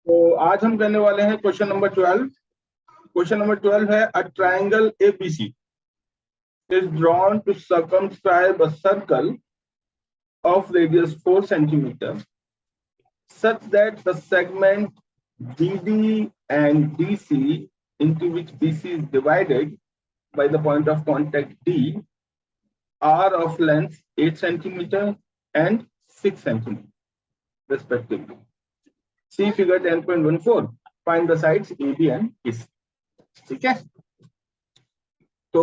तो आज हम करने वाले हैं क्वेश्चन नंबर 12। क्वेश्चन नंबर 12 है a triangle ABC is drawn to circumscribe a circle of radius 4 centimeter such that the segment BD and DC into which BC is divided by the point of contact D are of length 8 centimeter and 6 centimeter respectively. See figure 10.14. Find the sides AB and BC. ठीक है, तो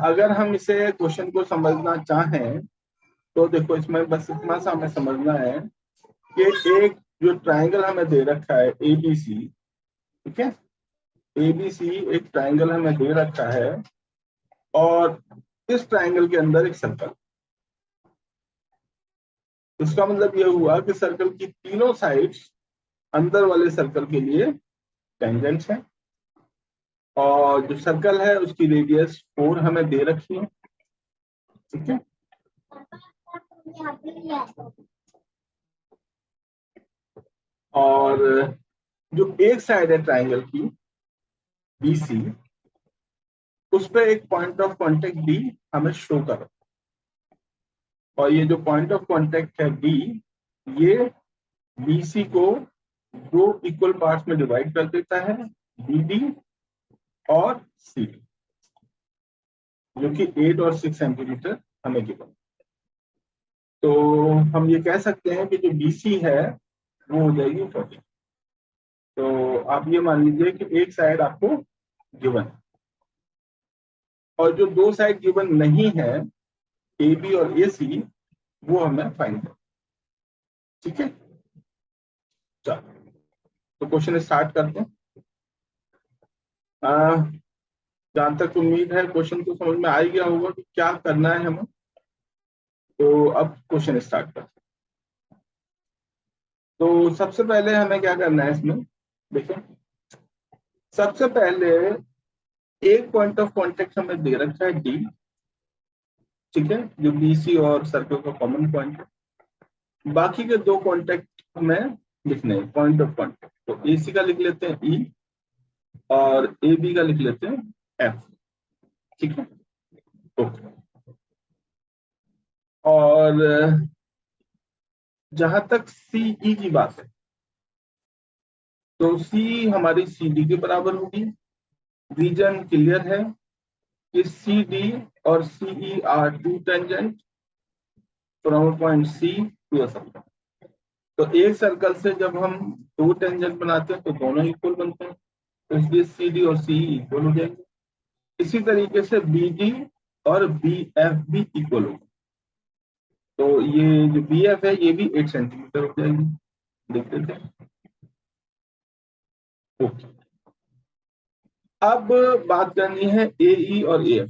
अगर हम इसे question को समझना चाहें तो देखो इसमें बस इतना सा हमें समझना है कि एक जो ट्राइंगल हमें दे रखा है एबीसी, ठीक है, एबीसी एक ट्राइंगल हमें दे रखा है और इस ट्राइंगल के अंदर एक सर्कल। इसका मतलब यह हुआ कि सर्कल की तीनों साइड्स अंदर वाले सर्कल के लिए टेंजेंट्स हैं और जो सर्कल है उसकी रेडियस 4 हमें दे रखी है, ठीक है। और जो एक साइड है ट्राइंगल की बीसी, उस पर एक पॉइंट ऑफ कांटेक्ट डी हमें शो कर रहा है और ये जो पॉइंट ऑफ कांटेक्ट है डी, ये बीसी को दो इक्वल पार्ट्स में डिवाइड कर देता है, बीडी और सी, जो कि 8 और 6 सेंटीमीटर हमें गिवन। तो हम ये कह सकते हैं कि जो बीसी है वो हो जाएगी 40। तो आप ये मान लीजिए कि एक साइड आपको गिवन है और जो दो साइड गिवन नहीं है ए बी और ए सी, वो हमें फाइंड करना, ठीक है। चलो तो क्वेश्चन स्टार्ट करते हैं। जहां तक उम्मीद है क्वेश्चन को समझ में आ ही गया होगा कि क्या करना है हमें, तो अब क्वेश्चन स्टार्ट करते हैं। तो सबसे पहले हमें क्या करना है इसमें, देखिए सबसे पहले एक पॉइंट ऑफ कांटेक्ट हमें दे रखा है डी, ठीक है, जो बीसी और सर्कल का कॉमन पॉइंट है। बाकी के दो कांटेक्ट हमें लिखने हैं, पॉइंट ऑफ कांटेक्ट। तो एसी का लिख लेते हैं ई और ए बी का लिख लेते हैं एफ, ठीक है, ओके। और जहां तक सीई की बात है तो सी हमारी सी डी के बराबर होगी। रीजन क्लियर है कि सी डी और CE are two tangent from point C to a circle. तो एक सर्कल से जब हम दो टेंजेंट बनाते हैं तो दोनों इक्वल बनते हैं, तो इसलिए सी डी और सी इक्वल हो जाएंगे। इसी तरीके से बी डी और बी एफ भी इक्वल होगा। तो ये जो बी एफ है ये भी 8 सेंटीमीटर हो जाएगी, देख लेते हैं, ओके। अब बात करनी है ए ई और ए एफ।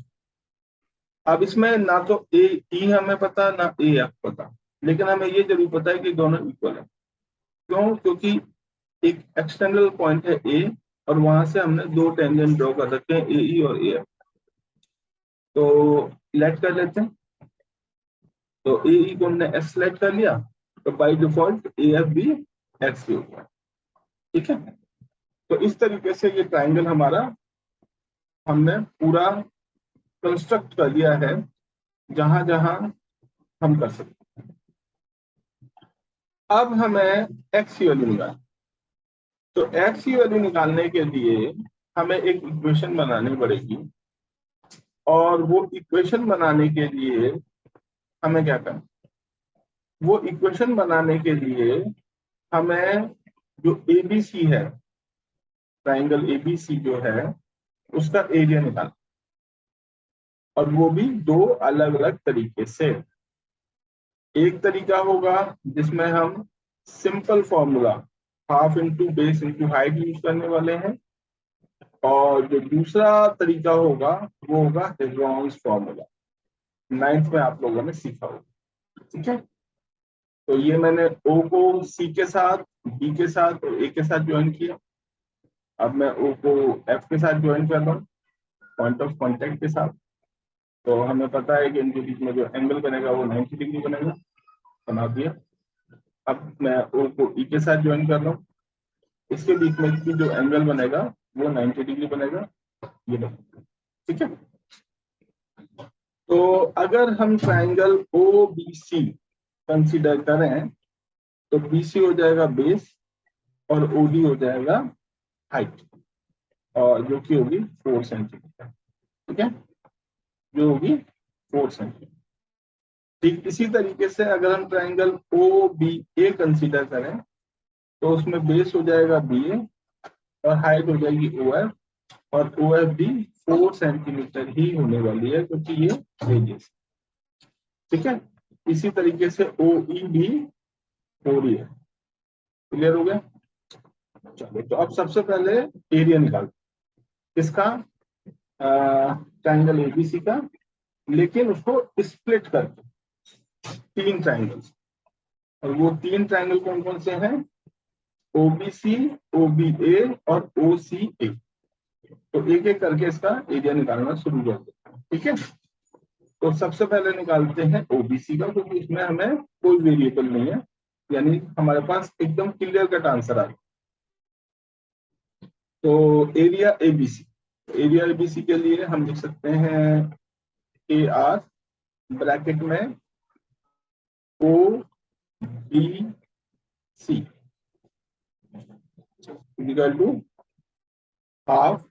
अब इसमें ना तो ए ई हमें पता ना ए एफ पता, लेकिन हमें ये जरूर पता है कि दोनों इक्वल है। क्यों? क्योंकि एक एक्सटर्नल पॉइंट है ए और वहां से हमने दो टेंजेंट ड्रॉ कर रखे हैं, ए ई और ए एफ। तो लेट कर लेते हैं। तो ए ई को हमने एक्स सेलेक्ट कर लिया, तो बाय डिफॉल्ट ए एफ भी एक्स ही होगा, ठीक है। तो इस तरीके से ये ट्राइंगल हमारा हमने पूरा कंस्ट्रक्ट कर लिया है जहां जहां हम कर सकते हैं। अब हमें एक्स की वैल्यू निकालनी। तो एक्स की वैल्यू निकालने के लिए हमें एक इक्वेशन बनानी पड़ेगी और वो इक्वेशन बनाने के लिए हमें क्या करना, वो इक्वेशन बनाने के लिए हमें जो एबीसी है, ट्राइंगल एबीसी जो है उसका एरिया निकालना, और वो भी दो अलग अलग तरीके से। एक तरीका होगा जिसमें हम simple formula half into base into height use करने वाले हैं, और जो दूसरा तरीका होगा वो होगा हेरोन्स फॉर्मूला, 9th में आप लोगों ने सीखा होगा, ठीक है। तो ये मैंने ओ को सी के साथ, बी के साथ और ए के साथ ज्वाइन किया। अब मैं ओ को एफ के साथ ज्वाइन कर रहा हूँ, पॉइंट ऑफ कांटेक्ट के साथ। तो हमें पता है कि इनके बीच में जो एंगल बनेगा वो 90 डिग्री बनेगा, बना दिया। अब मैं ओ को ई के साथ ज्वाइन कर रहा हूँ, इसके बीच में की जो एंगल बनेगा वो 90 डिग्री बनेगा, ये बनेगा। ठीक है, तो अगर हम triangle O B C consider करें तो BC हो जाएगा बेस और OD हो जाएगा हाइट, और जो कि होगी 4 सेंटीमीटर। ठीक है, जो होगी 4 सेंटीमीटर। ठीक इसी तरीके से अगर हम ट्राइंगल OBA कंसीडर करें तो उसमें बेस हो जाएगा BA और हाइट हो जाएगी OF, और OF भी 4 सेंटीमीटर ही होने वाली है क्योंकि ये रेडियस। ठीक है, इसी तरीके से OE भी 4 ही है। क्लियर हो गया? चलो, तो अब सबसे पहले एरिया निकालते इसका, ट्राइंगल ABC का, लेकिन उसको स्प्लिट करके 3 ट्राइंगल्स, और वो 3 ट्राइंगल कौन कौन से हैं? OBC, OBA और OCA। तो एक एक करके इसका एरिया निकालना शुरू करते हैं। ठीक है, तो सबसे पहले निकालते हैं OBC का, क्योंकि इसमें हमें कोई वेरिएबल नहीं है, यानी हमारे पास एकदम क्लियर कट आंसर आ गया। तो एरिया ABC, एरिया ABC के लिए हम लिख सकते हैं AR ब्रैकेट में OBC equal to half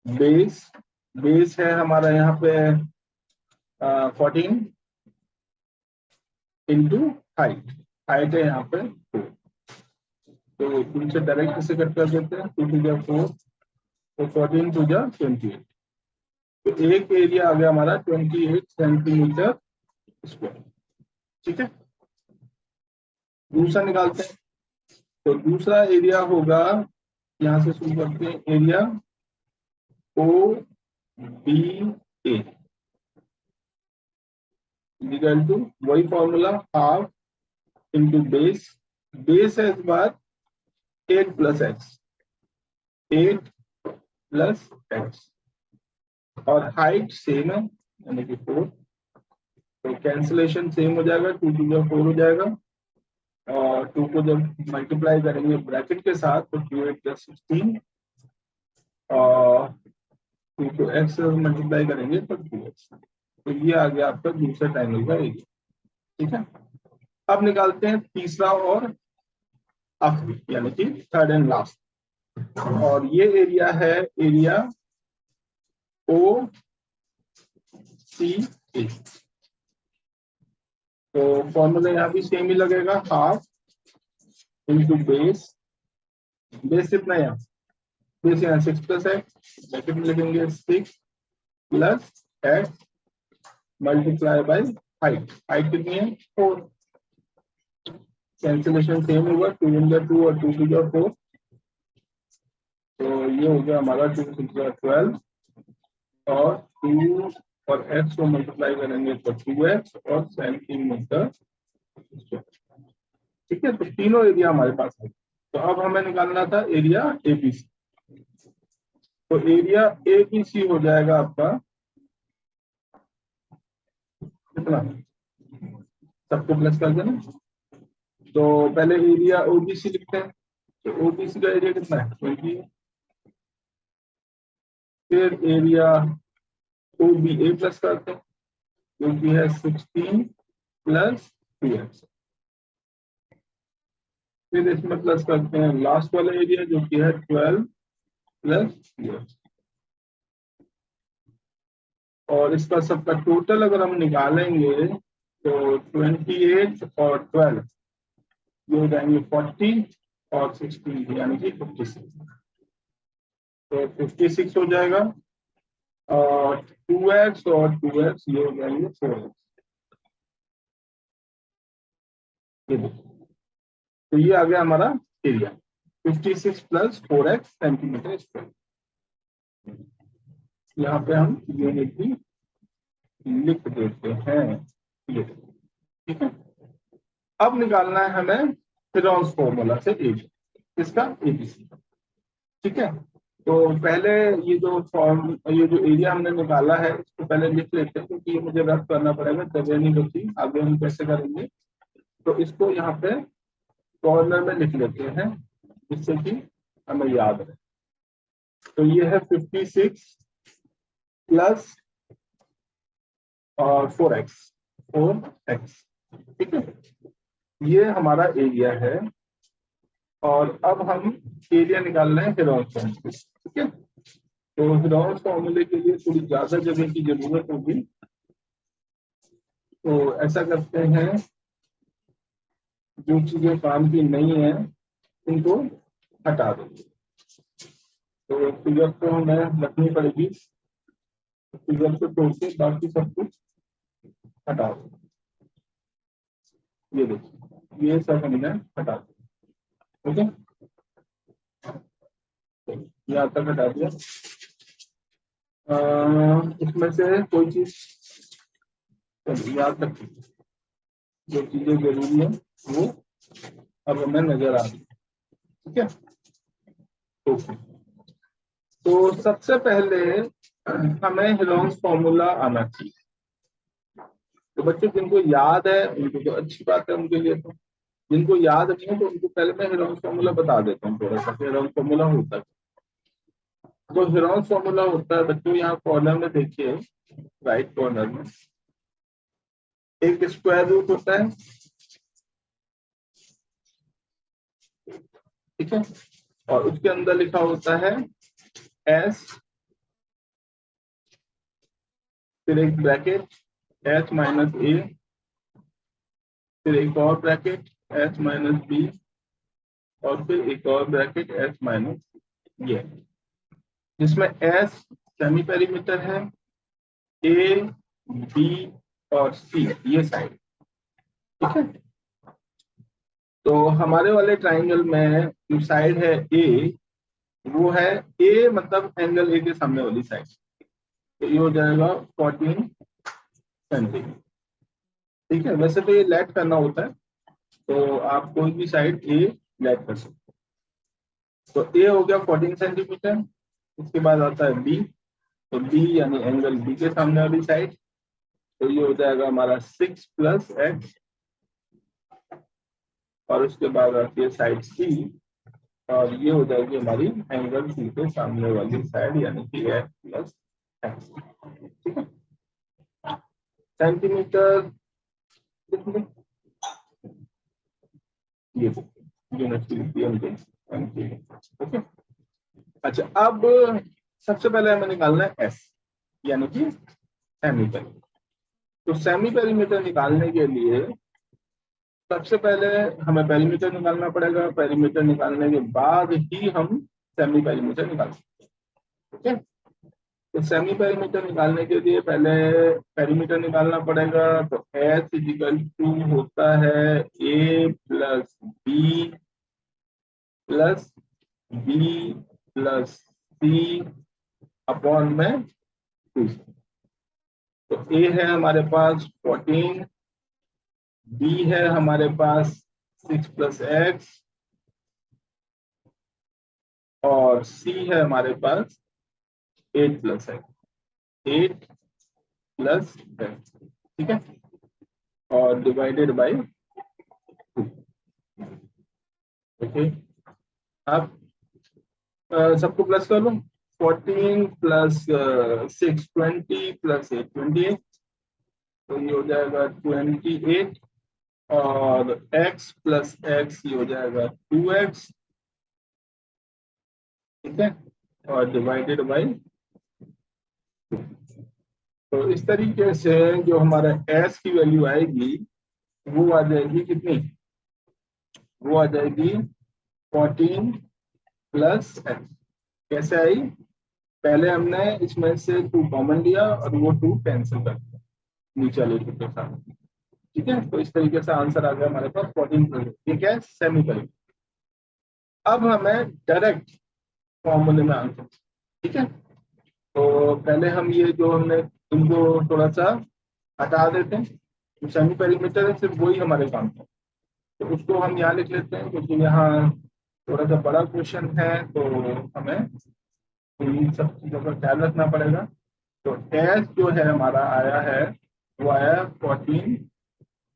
base, base है हमारा यहाँ पे 14 इंटू हाइट, हाइट है यहाँ पे 4। तो 2 से डायरेक्ट से कट कर देते हैं, 2 टू जा 4, तो 14 टू जा 28। तो एक एरिया आ गया हमारा 28 सेंटीमीटर स्क्वायर। ठीक है, दूसरा निकालते हैं। तो दूसरा एरिया होगा, यहां से शुरू करते हैं, एरिया OBA इक्वल टू वही formula, half into base, base है इस बार 8 प्लस एक्स, 8 प्लस एक्स, और हाइट सेम है यानी कि 4। तो कैंसिलेशन सेम हो जाएगा, 2 टू जा 4 हो जाएगा, और 2 को जब मल्टीप्लाई करेंगे ब्रैकेट के साथ तो 2 8 + 16, और 2 को x से मल्टीप्लाई करेंगे तो 2x। तो ये आ गया आपका दूसरे ट्रायंगल का एरिया। ठीक है, अब निकालते हैं तीसरा और आखिरी, यानी कि थर्ड एंड लास्ट, और ये एरिया है एरिया OCA। तो फॉर्मूला यहाँ भी सेम ही लगेगा, हाफ इंटू बेस, बेस कितना है यहाँ, बेस यहाँ 6 प्लस एक्स, ब्रैकेट में लिखेंगे 6 plus x multiply by height, height कितनी है 4। कैंसिलेशन सेम होगा, 2 × 2 और 2 × 4, तो ये हो गया हमारा 2 × 6 = 12, और 2 और x को मल्टीप्लाई करेंगे तो 2x और सेंटीमीटर। ठीक है, तो तीनों एरिया हमारे पास है। तो अब हमें निकालना था एरिया ABC। तो एरिया ABC हो जाएगा आपका कितना, सबको प्लस कर देना। तो पहले एरिया OBC लिखते हैं, तो OBC का एरिया कितना है 20। फिर एरिया OBA प्लस करते हैं, जो कि है 16 प्लस 2x। फिर इसमें प्लस करते हैं लास्ट वाला एरिया जो कि है 12 प्लस 2x, और इसका सबका टोटल अगर हम निकालेंगे तो 28 और 12 ये हो जाएंगे 40, और 16 यानी कि 56। तो 56 हो जाएगा, और 2x और 2x ये हो जाएंगे 4x। ये देखो, तो ये आ गया हमारा area 56 plus 4x centimetre square. यहाँ पे हम यूनिट भी लिख देते हैं, ये ठीक है। अब निकालना है हमें फिरौन्स फॉर्मूला से एरिया, इसका ABC। ठीक है, तो पहले ये जो एरिया हमने निकाला है इसको पहले लिख लेते हैं, क्योंकि ये मुझे रफ करना पड़ेगा, जगह नहीं बची, आगे हम कैसे करेंगे। तो इसको यहाँ पे कॉर्नर में लिख लेते हैं जिससे कि हमें याद रहे। तो ये है 56 प्लस और 4x, ठीक है, ये हमारा एरिया है। और अब हम एरिया निकाल रहे हैं हेरोल्ड्स फॉर्मूले, ठीक है। तो हेरोल्ड्स फॉर्मूले के लिए थोड़ी ज्यादा जगह की जरूरत होगी, तो ऐसा करते हैं, जो चीजें काम की नहीं है उनको हटा देंगे। तो फिगर को हमें रखनी पड़ेगी, फिगर को तोड़ के बाकी सब कुछ हटा दो। ये देखिए, ये सब हमने हटा दिया, ओके, यहाँ तक हटा दिया। इसमें से कोई चीज याद रखिए, जो चीजें जरूरी है वो अब हमें नजर आ रही है, ठीक है। ओके, तो सबसे पहले हमें हेरोल्ड्स फॉर्मूला आना चाहिए। तो बच्चों जिनको याद है उनको तो अच्छी बात है, उनके लिए। तो जिनको याद नहीं है तो उनको पहले मैं हेरोल्ड्स फॉर्मूला बता देता हूँ थोड़ा सा। हेरोल्ड्स फॉर्मूला होता है, तो हेरोल्ड्स फॉर्मूला होता है बच्चों, यहाँ कॉर्नर में देखिए, राइट कॉर्नर में एक स्क्वायर रूट होता है, ठीक है, और उसके अंदर लिखा होता है एस, फिर एक ब्रैकेट एच माइनस ए, फिर एक और ब्रैकेट एच माइनस बी, और फिर एक और ब्रैकेट एच माइनस ये, जिसमें एस सेमी पेरीमीटर है, ए बी और सी ये साइड, ठीक है। तो हमारे वाले ट्राइंगल में जो साइड है ए, वो है ए मतलब एंगल ए के सामने वाली साइड, तो ये हो जाएगा 14 सेंटीमीटर, ठीक है। वैसे तो ये लेट करना होता है, तो आप कोई भी साइड ए लेट कर सकते हो। तो ए हो गया 14 सेंटीमीटर, उसके बाद आता है बी, तो बी यानी एंगल बी के सामने वाली साइड, तो ये हो जाएगा हमारा 6 प्लस एक्स, और उसके बाद आती है साइड सी, और ये हो जाएगी हमारी एंगल सी के सामने वाली साइड, यानी कि एक्स प्लस एक्स, ठीक है। सेंटीमीटर ये यूनिट, ओके। अच्छा, अब सबसे पहले हमें निकालना है एस, यानी कि सेमी पेरीमीटर। तो सेमी पेरीमीटर निकालने के लिए सबसे पहले हमें पेरीमीटर निकालना पड़ेगा, पेरीमीटर निकालने के बाद ही हम सेमी पेरीमीटर निकाल सकते हैं, ठीक है। तो सेमी पेरीमीटर निकालने के लिए पहले पेरीमीटर निकालना पड़ेगा, तो एस इजिकल टू होता है A plus B plus B plus C upon में 2। तो ए है हमारे पास 14, बी है हमारे पास 6 प्लस एक्स, और सी है हमारे पास 8 प्लस एक्स, 8 प्लस एक्स, ठीक है, और डिवाइडेड बाई 2, ओके। आप सबको प्लस कर लो, 14 प्लस 6 20 प्लस 8 28, तो ये हो जाएगा 28, और x प्लस एक्स ये हो जाएगा 2x, ठीक है, और डिवाइडेड बाई 2। तो इस तरीके से जो हमारा s की वैल्यू आएगी वो आ जाएगी कितनी, वो आ जाएगी 14 प्लस एक्स। कैसे आई, पहले हमने इसमें से 2 कॉमन लिया और वो 2 कैंसिल कर दिया नीचे वाले टू के साथ, ठीक है। तो इस तरीके से आंसर आ गया हमारे पास 14 प्लस, ठीक है, सेमी पेरीमीटर। अब हमें डायरेक्ट फॉर्मूले में आंसर, ठीक है। तो पहले हम ये जो हमने इनको थोड़ा सा हटा देते हैं, तो सेमी पेरीमीटर है सिर्फ वही हमारे काम का, तो उसको हम यहाँ लिख लेते हैं, क्योंकि यहाँ थोड़ा सा बड़ा क्वेश्चन है, तो हमें इन सब चीजों का ख्याल रखना पड़ेगा। तो एस जो है हमारा आया है वो आया 14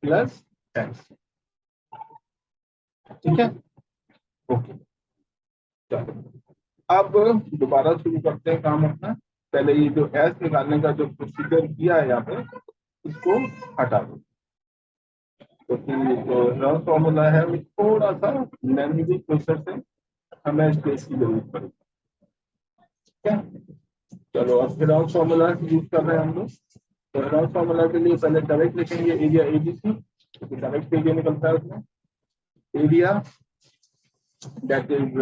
प्लस एक्स, ठीक है, ओके। चलो अब दोबारा शुरू करते हैं काम अपना। पहले ये जो एस निकालने का जो प्रोसीजर किया है यहाँ पे, इसको हटा दो, क्योंकि जो रफ फॉर्मूला है वो थोड़ा सा मैन्युअली प्रोसेस से हमें स्पेस की जरूरत पड़ेगी। ठीक है, चलो अब ग्राउंड फॉर्मूला यूज कर रहे हैं हम लोग। तो ग्राउंड फॉर्मूला के लिए पहले डायरेक्ट लिखेंगे एरिया एबीसी, डायरेक्ट एरिया निकलता है उसमें। Area that is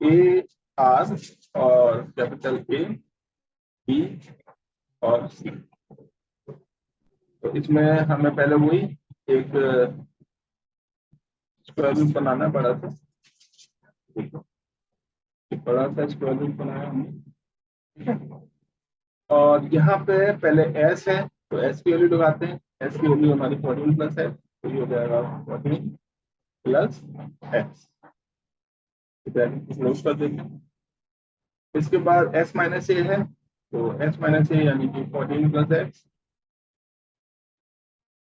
A R और कैपिटल ए बी और सी। तो इसमें हमें पहले वही एक स्क्वायर रूट बनाना है बड़ा सा। बड़ा सा स्क्वायर रूट बनाया हमने, ठीक है। और यहाँ पे पहले एस है, तो एस की वैल्यू लगाते हैं। एस की वैल्यू हमारी 14 प्लस है, तो ये हो जाएगा 14 प्लस एक्स, क्लोज कर देते हैं। इसके बाद एस माइनस ए है, तो एस माइनस ए यानी कि 14 प्लस एक्स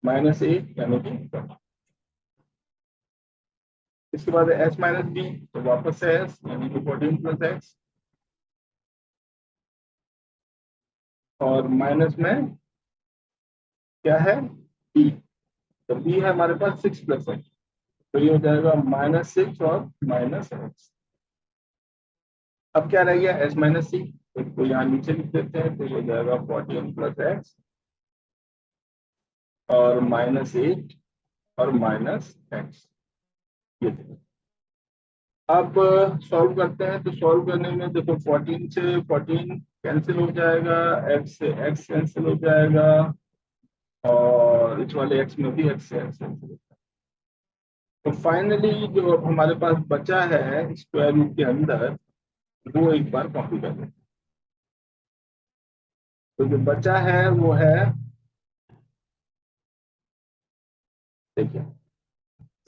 माइनस ए यानी कि 14। इसके बाद एस माइनस बी, तो वापस से एस यानी कि 14 प्लस एक्स और माइनस में क्या है बी, तो बी है हमारे पास 6 प्लस एक्स, तो ये हो जाएगा -6 और -x। अब क्या रह गया एस माइनस सी, तो यहाँ नीचे लिख देते हैं, तो ये हो जाएगा 14 प्लस एक्स और -8 और -x। ये अब सॉल्व करते हैं, तो सॉल्व करने में देखो 14 से 14 कैंसिल हो जाएगा, x से x कैंसिल हो जाएगा और इस वाले x में भी x से x कैंसिल हो जाएगा। तो फाइनली जो अब हमारे पास बचा है स्क्वायर रूट के अंदर, वो एक बार कॉपी कर लेते हैं। तो जो बचा है वो है, देखिए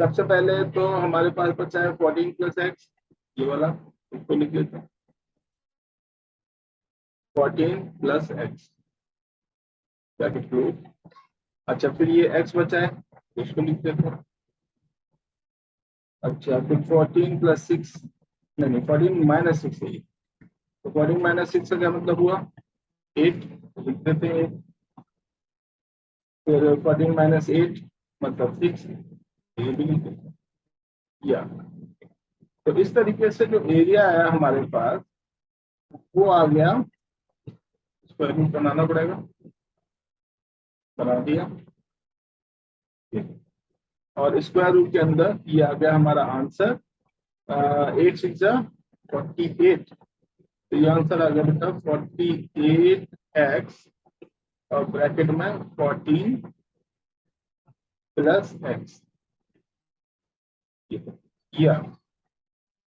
सबसे पहले तो हमारे पास बचा है 14 प्लस एक्स, ये वाला, इसको लिख लेते हैं 14 प्लस एक्स ब्रैकेट क्लोज। अच्छा फिर ये एक्स बचा है, इसको लिख देते हैं। अच्छा फिर 14 प्लस 6, नहीं 14 माइनस 6 है, तो 14 माइनस 6 का क्या मतलब हुआ 8, लिख देते हैं 8। फिर 14 माइनस 8 मतलब 6, ये भी लिख देते हैं या। तो इस तरीके से जो एरिया है हमारे पास वो आ गया। स्क्वायर रूट बनाना पड़ेगा, बना दिया, और स्क्वायर रूट के अंदर ये आ गया हमारा आंसर 8 6 48। तो ये आंसर आ गया बेटा 48x और ब्रैकेट में 14 प्लस एक्स। तो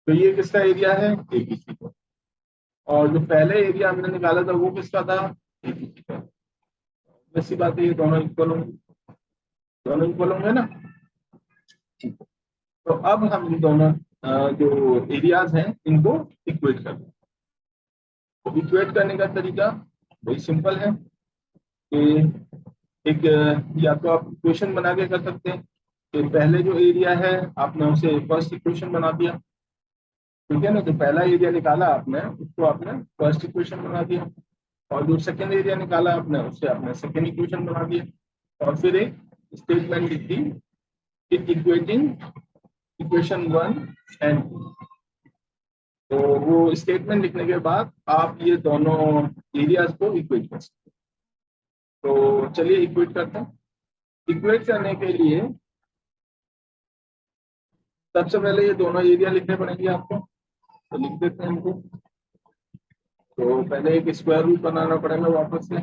ये किसका एरिया है एबीसी का, और जो पहले एरिया हमने निकाला था वो किसका था एबीसी का। वैसी बात है, ये दोनों इक्वल होंगे, दोनों इक्वल होंगे ना। तो अब हम इन दोनों जो एरियाज हैं इनको इक्वेट कर दें। तो इक्वेट करने का तरीका बहुत सिंपल है कि एक या तो आप इक्वेशन बना के कर सकते हैं कि पहले जो एरिया है आपने उसे फर्स्ट इक्वेशन बना दिया, ठीक है ना। जो पहला एरिया निकाला आपने उसको आपने फर्स्ट इक्वेशन बना दिया, और जो सेकंड एरिया निकाला आपने उससे आपने सेकंड इक्वेशन बना दिया, और फिर एक स्टेटमेंट लिख दी इक्वेटिंग इक्वेशन 1 एंड 2। तो वो स्टेटमेंट लिखने के बाद आप ये दोनों एरियाज को इक्वेट कर सकते हैं। तो चलिए इक्वेट करते हैं। इक्वेट करने के लिए सबसे पहले ये दोनों एरिया लिखने पड़ेंगे आपको, तो लिख देते हैं इनको। तो पहले एक स्क्वायर रूट बनाना पड़ेगा वापस से,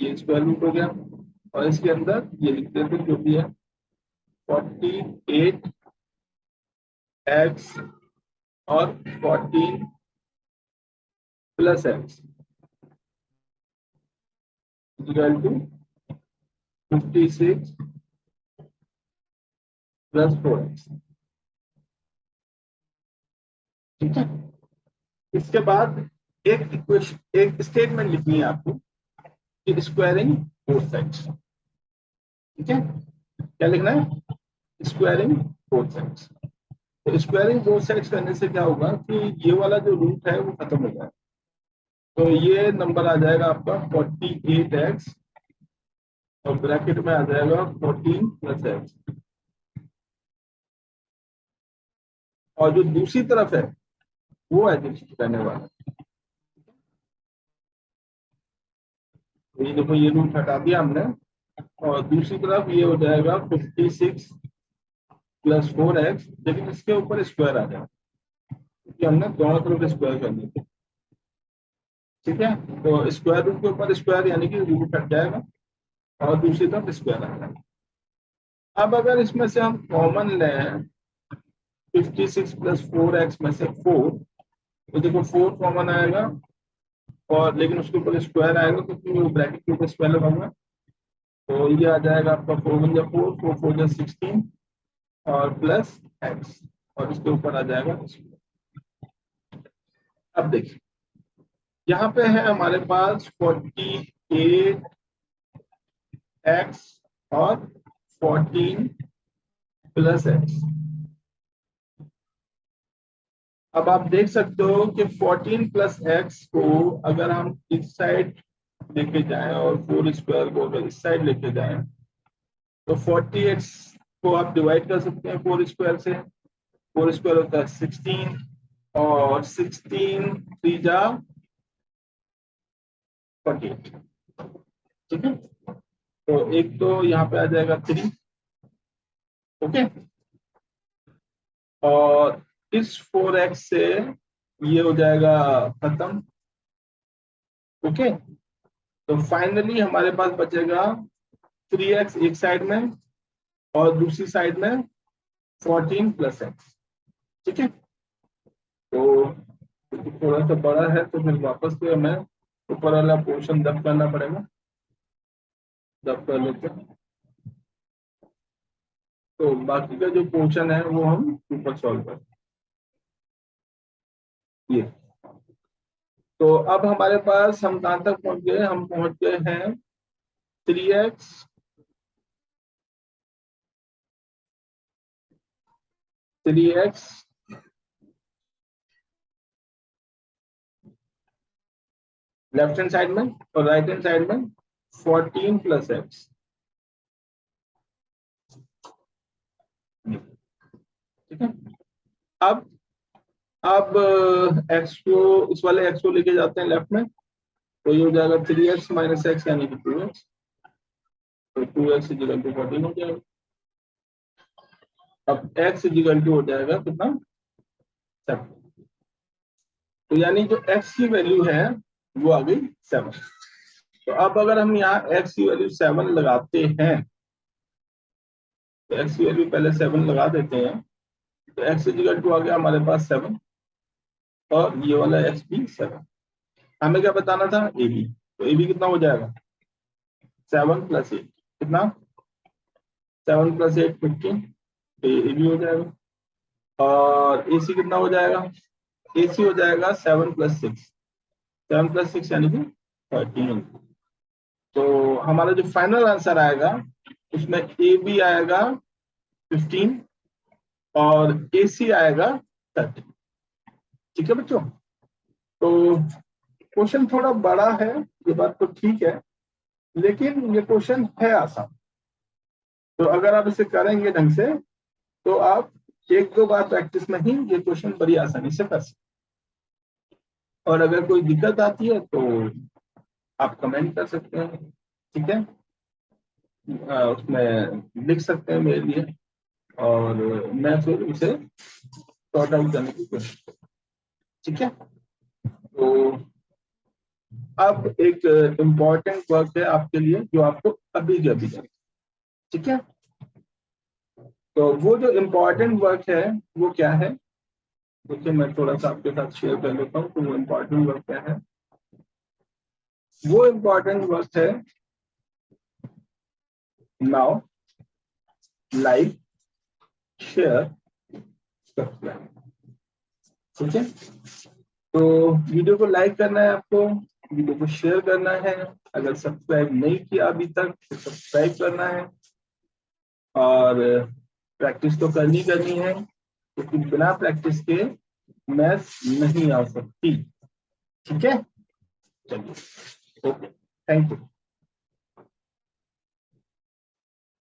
ये स्क्वायर रूट हो गया, और इसके अंदर ये लिख देते हैं जो भी है 48x और 14 plus X equal to 56 plus 4x। ठीक है, इसके बाद एक इक्वेशन एक स्टेटमेंट लिखनी है आपको कि स्क्वायरिंग बोथ साइड्स। ठीक है, क्या लिखना है स्क्वायरिंग बोथ साइड्स। तो स्क्वायरिंग बोथ साइड्स करने से क्या होगा कि ये वाला जो रूट है वो खत्म हो जाएगा। तो ये नंबर आ जाएगा आपका 48x और ब्रैकेट में आ जाएगा 14 प्लस एक्स। और जो दूसरी तरफ है वो एडजस्ट करने वाला है। तो ये देखो ये रूट हटा दिया हमने और दूसरी तरफ ये हो जाएगा 56 प्लस 4x, लेकिन इसके ऊपर स्क्वायर आ जाएगा क्योंकि हमने दोनों तरफ स्क्वायर करनी थी। ठीक है, तो स्क्वायर रूट के ऊपर स्क्वायर यानी कि रूट हट जाएगा और दूसरी तरफ स्क्वायर आ जाएगा। अब अगर इसमें से हम कॉमन लें 56 प्लस 4x में से 4, तो देखो 4 कॉमन आएगा और लेकिन उसके ऊपर स्क्वायर आएगा क्योंकि वो ब्रैकेट के ऊपर स्क्वायर लगा हुआ है। तो ये आ जाएगा आपका 4 वन जा 4, 4 4 जा 16 और प्लस एक्स और इसके ऊपर आ जाएगा स्क्वायर। अब देखिए यहाँ पे है हमारे पास 48x और 14 प्लस एक्स। अब आप देख सकते हो कि 14 प्लस एक्स को अगर हम इस साइड लेके जाएं और 4 स्क्वायर को अगर इस साइड लेके जाएं तो 48 को आप डिवाइड कर सकते हैं 4 स्क्वायर से। 4 स्क्वायर होता है 16 और 16 3 जा 48। ठीक है, तो एक तो यहाँ पे आ जाएगा 3। ओके, और इस 4x से ये हो जाएगा खत्म। ओके, तो फाइनली हमारे पास बचेगा 3x एक साइड में और दूसरी साइड में 14 प्लस एक्स। ठीक है, तो थोड़ा सा बड़ा है तो फिर वापस से हमें ऊपर वाला पोर्शन डब करना पड़ेगा। डब कर लेते हैं, तो बाकी का जो पोर्शन है वो हम ऊपर सॉल्व करें। ये तो अब हमारे पास हम कहां तक पहुंच गए, हम पहुंच गए हैं 3x 3x left hand side में और राइट हैंड साइड में 14 प्लस एक्स। ठीक है, अब एक्स को इस वाले एक्स को लेके जाते हैं लेफ्ट में, तो ये हो जाएगा 3x माइनस एक्स यानी कि 2x। तो 2x इजिकल टू 14 हो जाएगा। अब x इजिकल टू हो जाएगा कितना 7। तो यानी जो x की वैल्यू है वो आ गई 7। तो अब अगर हम यहाँ x की वैल्यू 7 लगाते हैं तो x की वैल्यू पहले 7 लगा देते हैं, तो x इजिकल टू आ गया हमारे पास 7 और ये वाला x भी 7। हमें क्या बताना था ए बी, तो ए बी कितना हो जाएगा 7 प्लस 8 कितना 7 प्लस 8 15, तो ये भी हो जाएगा। और ए सी कितना हो जाएगा, ए सी हो जाएगा 7 प्लस 6, 7 प्लस 6 यानी कि 13। तो हमारा जो फाइनल आंसर आएगा उसमें ए बी आएगा 15 और ए सी आएगा 13। ठीक है बच्चों, तो क्वेश्चन थोड़ा बड़ा है, ये बात तो ठीक है, लेकिन ये क्वेश्चन है आसान। तो अगर आप इसे करेंगे ढंग से तो आप एक दो बार प्रैक्टिस में ही ये क्वेश्चन बड़ी आसानी से कर सकते। और अगर कोई दिक्कत आती है तो आप कमेंट कर सकते हैं। ठीक है, उसमें लिख सकते हैं मेरे लिए और मैं फिर उसे सॉर्ट आउट करने की कोशिश करूँ। ठीक है, तो अब एक इम्पॉर्टेंट वर्क है आपके लिए जो आपको अभी के अभी करना। ठीक है, तो वो जो इम्पोर्टेंट वर्क है वो क्या है, देखिए मैं थोड़ा सा आपके साथ शेयर कर लेता हूँ। तो वो इम्पोर्टेंट वर्क क्या है, वो इम्पोर्टेंट वर्क है नाउ लाइक शेयर सब्सक्राइब। ठीक है, तो वीडियो को लाइक करना है आपको, वीडियो को शेयर करना है, अगर सब्सक्राइब नहीं किया अभी तक तो सब्सक्राइब करना है। और प्रैक्टिस तो करनी करनी है, क्योंकि बिना प्रैक्टिस के मैथ्स नहीं आ सकती। ठीक है, चलिए, ओके, थैंक यू।